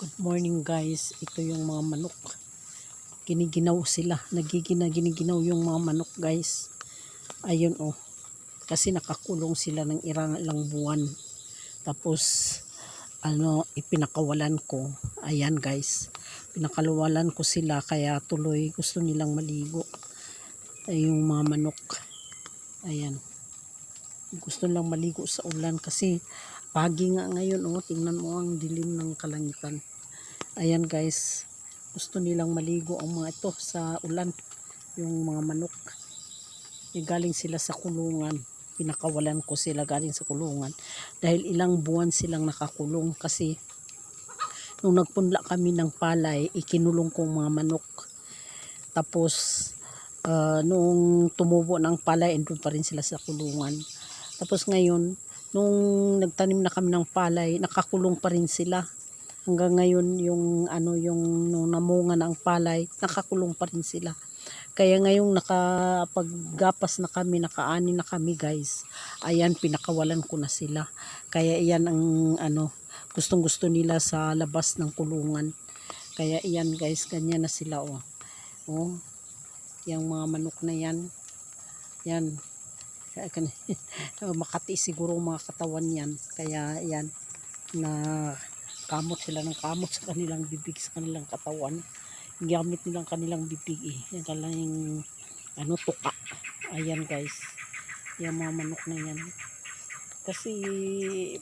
Good morning guys, ito yung mga manok. Giniginaw sila, giniginaw yung mga manok guys. Ayun oh, kasi nakakulong sila ng ilang buwan. Tapos ipinakawalan ko. Ayan guys, pinakawalan ko sila kaya tuloy gusto nilang maligo. Ay yung mga manok. Ayan. Gusto nilang maligo sa ulan kasi pagi nga ngayon oh, tingnan mo ang dilim ng kalangitan. Ayan guys, gusto nilang maligo ang mga ito sa ulan, yung mga manok. Galing sila sa kulungan, pinakawalan ko sila galing sa kulungan. Dahil ilang buwan silang nakakulong kasi nung nagpunla kami ng palay, ikinulong kong mga manok. Tapos nung tumubo ng palay, andun pa rin sila sa kulungan. Tapos ngayon, nung nagtanim na kami ng palay, nakakulong pa rin sila. Hanggang ngayon yung nung namunga ng palay, nakakulong pa rin sila. Kaya ngayong nakapaggapas na kami, nakaani na kami guys. Ayan, pinakawalan ko na sila. Kaya iyan ang gustong-gusto nila sa labas ng kulungan. Kaya iyan guys, ganyan na sila oh. Oh, yung mga manok na yan. Yan. Makati siguro mga katawan yan. Kaya yan na kamot sila ng kamot sa kanilang bibig, sa kanilang katawan. Gamit nilang kanilang bibig eh. Yan lang yung tuka. Ayan guys. Yung mga manok na yan. Kasi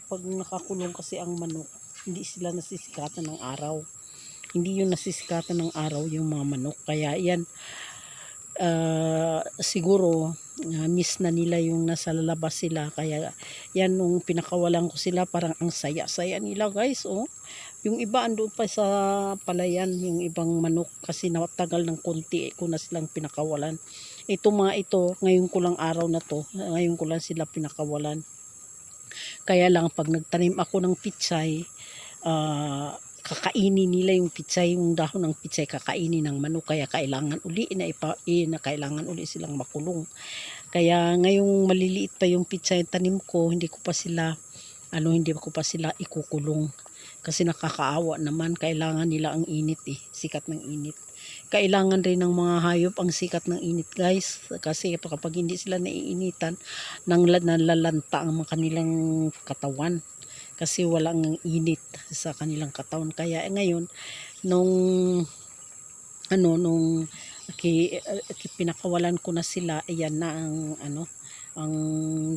pag nakakulong kasi ang manok, hindi sila nasisikatan ng araw. Hindi yun nasisikatan ng araw yung mga manok. Kaya yan, siguro miss na nila yung nasa labas sila. Kaya yan, nung pinakawalan ko sila, parang ang saya-saya nila guys oh. Yung iba andun pa sa palayan, yung ibang manok, kasi natagal ng konti ko na silang pinakawalan. Ito mga ito, ngayon ko lang araw na to, ngayon ko lang sila pinakawalan. Kaya lang pag nagtanim ako ng pitsay, kakainin nila yung pitsay, yung dahon ng pitsay kakainin ng manok. Kaya kailangan uli kailangan uli silang makulong. Kaya ngayong maliliit pa yung pitsay tanim ko, hindi ko pa sila ikukulong kasi nakakaawa naman. Kailangan nila ang init eh, sikat ng init. Kailangan rin ng mga hayop ang sikat ng init guys, kasi kapag hindi sila naiinitan, nalalanta ang kanilang katawan kasi walang init sa kanilang katawan. Kaya ngayon nung pinakawalan ko na sila, ayan na ang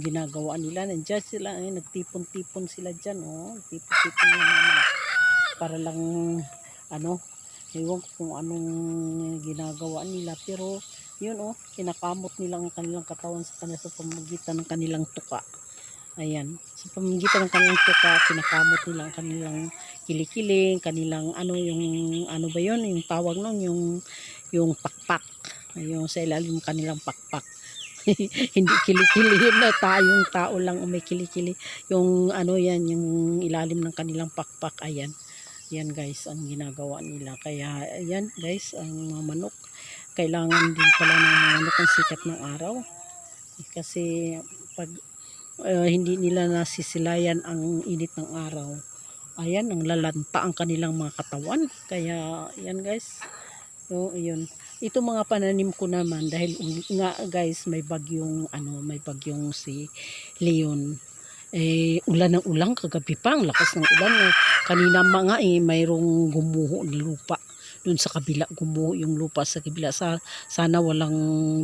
ginagawa nila. Nandiyan sila, nagtipon-tipon sila dyan oh. Nagtipon-tipon na para lang ewan ko kung anong ginagawa nila, pero yun oh, kinakamot nila ang kanilang katawan sa pamamagitan ng kanilang tuka. Ayan, sa pamamagitan ng kanilang tuka, kinakamot nila ang kanilang kilikiling, kanilang ba yun, yung tawag nun, yung pakpak, yung sa ilalim ng kanilang pakpak. Hindi kilikili yun na tayong tao lang may kilikili, yung yan, yung ilalim ng kanilang pakpak. Ayan, yan guys ang ginagawa nila. Kaya ayan guys, ang mga manok, kailangan din pala ng mga manok ang sikat ng araw, kasi pag hindi nila nasisilayan ang init ng araw, ayan, ang lalanta ang kanilang mga katawan. Kaya ayan guys, so yun, ito mga pananim ko naman, dahil nga guys may bagyong si Leon. Ulan ng ulan kagabi pa, ang lakas ng ulan. Kanina mga mayroong gumuho ng lupa dun sa kabila, gumuho yung lupa sa kabila. Sana walang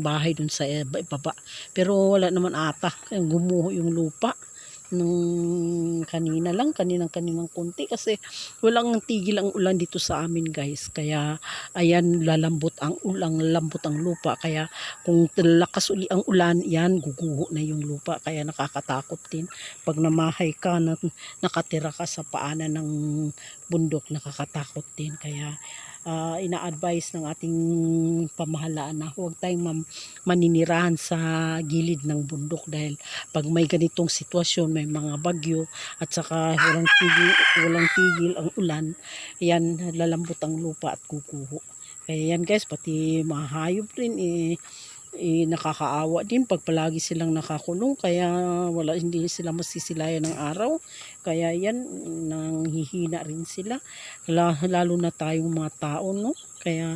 bahay dun sa baba, pero wala naman ata, gumuho yung lupa nung kaninang konti, kasi walang tigil ang ulan dito sa amin guys. Kaya ayan, lalambot ang lupa. Kaya kung lakas uli ang ulan, yan, guguho na yung lupa. Kaya nakakatakot din pag namahay ka, nakatira ka sa paanan ng bundok, nakakatakot din. Kaya ina-advise ng ating pamahalaan na huwag tayong maninirahan sa gilid ng bundok, dahil pag may ganitong sitwasyon, may mga bagyo at saka walang tigil ang ulan, yan, lalambot ang lupa at kukuho. Kaya yan guys, pati mga hayop rin nakakaawa din pag palagi silang nakakulong, kaya hindi sila masisilayan ng araw. Kaya yan, nanghihina rin sila, lalo na tayong mga tao, no? Kaya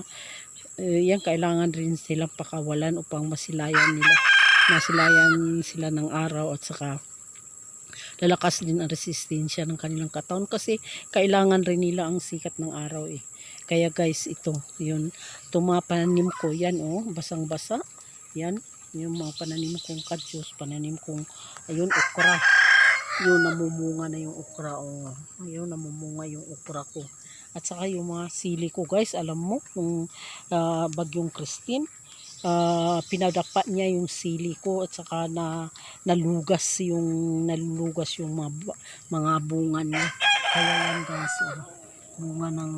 yan, kailangan rin silang pakawalan upang masilayan sila ng araw, at saka lalakas din ang resistensya ng kanilang katawan, kasi kailangan rin nila ang sikat ng araw eh. Kaya guys, ito mga pananim ko yan, basang basa yan, yung mga pananim kong kadyos, pananim kong ayun, okra, yun namumunga na yung okra, ayun, namumunga yung okra ko. At saka yung mga sili ko guys, alam mo nung bagyong Christine, pinadapa niya yung sili ko, at saka nalulugas yung mga bunga niya. Kaya yan guys, bunga ng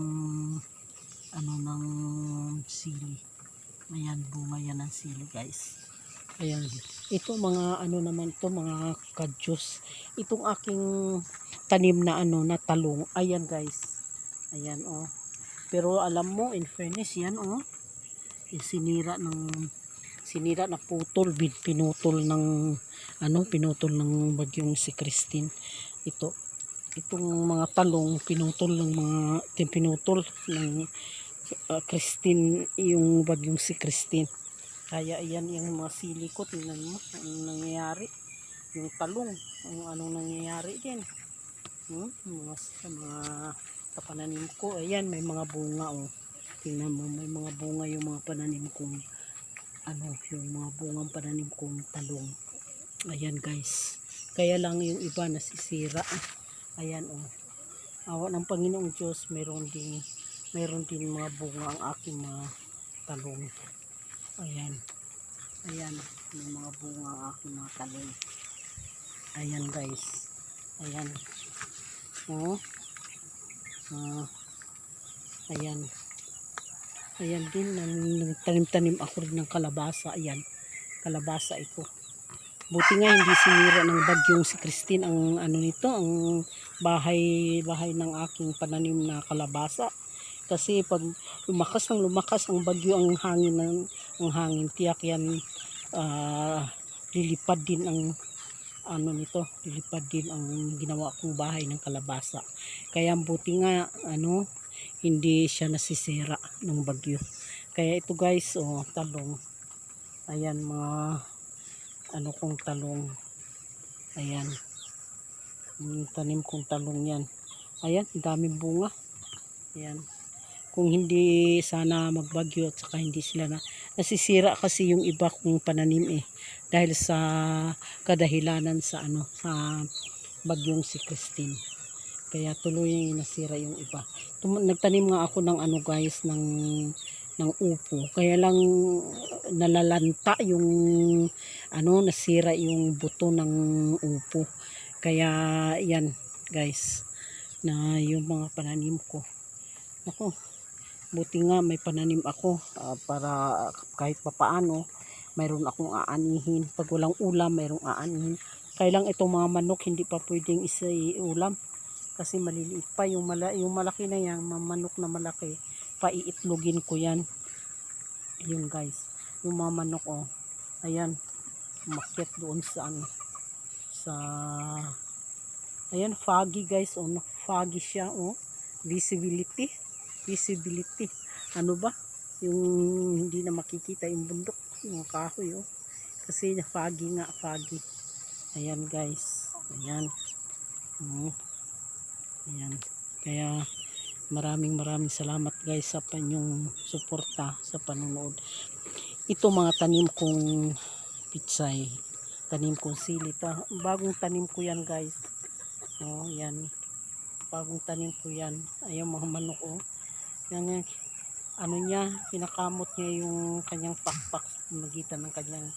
ng sili. Ayan, bunga yan ng sili guys. Ayan, ito mga naman to, mga kadyos. Itong aking tanim na na talong. Ayan guys, ayan pero alam mo, in fairness yan sinira na putol, pinutol ng bagyong si Christine. Itong mga talong pinutol ng Christine, yung bagyong si Christine. Kaya ayan yung mga sili ko, tingnan mo anong nangyayari. Yung talong, anong nangyayari din. Mga pananim ko, ayan, may mga bunga tingnan mo, may mga bunga yung mga pananim kong yung mga bungang pananim kong talong. Ayan guys, kaya lang yung iba nasisira. Ayan awa ng Panginoong Diyos, meron din mga bunga ang aking mga talong. Ayan, may mga bunga ang aking mga talong. Ayan guys, ayan ayan din, nagtanim-tanim ako rin ng kalabasa. Ayan, kalabasa ito. Buti nga hindi sinira ng bagyong si Christine ang nito, ang bahay ng aking pananim na kalabasa. Kasi pag lumakas ang bagyo, ang hangin, tiyak yan, lilipad din lilipad din ang ginawa kong bahay ng kalabasa. Kaya buti nga hindi siya nasisira ng bagyo. Kaya ito guys, talong. Ayan, mga kong talong. Ayan, tanim kong talong yan. Ayan, daming bunga. Ayan, kung hindi sana magbagyo, at saka hindi sila nasisira kasi yung iba kong pananim dahil sa kadahilanan sa bagyong si Christine. Kaya tuloy nasira yung iba. Nagtanim nga ako ng guys, ng upo. Kaya lang nalalanta yung nasira yung buto ng upo. Kaya yan guys, na yung mga pananim ko. Ako, buti nga may pananim ako, para kahit papaano mayroon akong aanihin. Pag walang ulam, mayroong aanihin. Kaya lang itong mga manok hindi pa pwedeng ulam kasi maliliit pa. Yung malaki na yan, manok na malaki, paiitlogin ko yan. Yun guys, yung mga manok ayan, umakyat doon sa ayan, foggy guys, foggy siya visibility, ano ba yung hindi na makikita yung bundok, yung kahoy kasi foggy nga, foggy. Ayan guys, ayan. Ayan, kaya maraming salamat guys sa inyong suporta sa panonood. Ito mga tanim kong pitsay, tanim kong sili, bagong tanim ko yan guys. Yan, bagong tanim ko yan. Ayan mga manok yan, niya, kinakamot niya yung kanyang pakpak sa magitan ng kanyang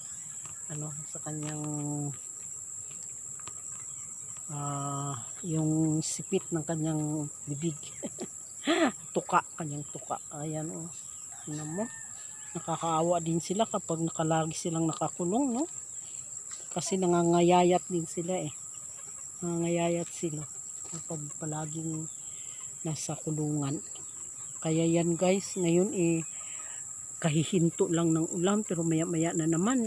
sa kanyang yung sipit ng kanyang bibig. Kanyang tuka. Ayan mo, nakakaawa din sila kapag nakalagi silang nakakulong, no? Kasi nangangayayat din sila nangangayayat sila kapag palaging nasa kulungan. Kaya yan guys, ngayon kahihinto lang ng ulan, pero maya maya na naman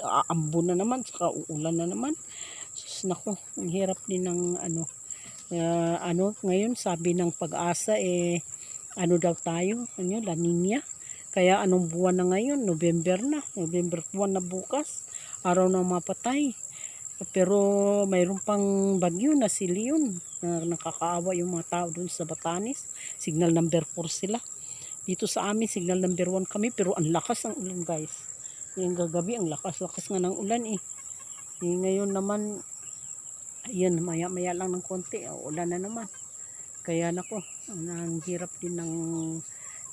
aambon na naman, saka uulan na naman. Sus, nako, ang hirap din ng ngayon sabi ng Pag-asa ano daw tayo, La Nina. Kaya anong buwan na ngayon? November na. November 1 na bukas. Araw ng mapatay. Pero mayroon pang bagyo na si Leon na nakakaawa yung mga tao dun sa Batanes. Signal number 4 sila. Dito sa amin, signal number 1 kami, pero ang lakas ng ulan, guys. Ngayong gagabi, ang lakas-lakas nga ng ulan ngayon naman, ayan, maya-maya lang ng konti, ulan na naman. Kaya nako, ang hirap din ng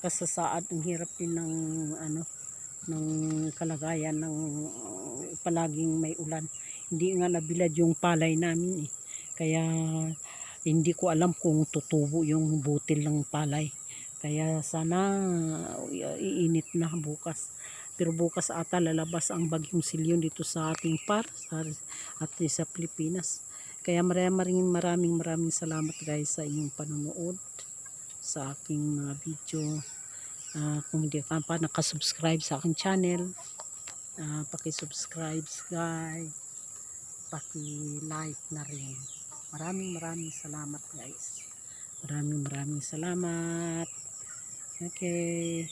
kasasaad, ang hirap din ng ng kalagayan ng palaging may ulan. Hindi nga nabilad yung palay namin Kaya hindi ko alam kung tutubo yung butil ng palay. Kaya sana iinit na bukas. Pero bukas ata lalabas ang bagyong Silyon dito sa ating at sa Pilipinas. Kaya maraming salamat guys sa inyong panonood sa aking mga video. Kung hindi ka pa nakasubscribe sa aking channel, paki-subscribe guys, paki-like na rin. Maraming salamat guys. Maraming salamat. Okay.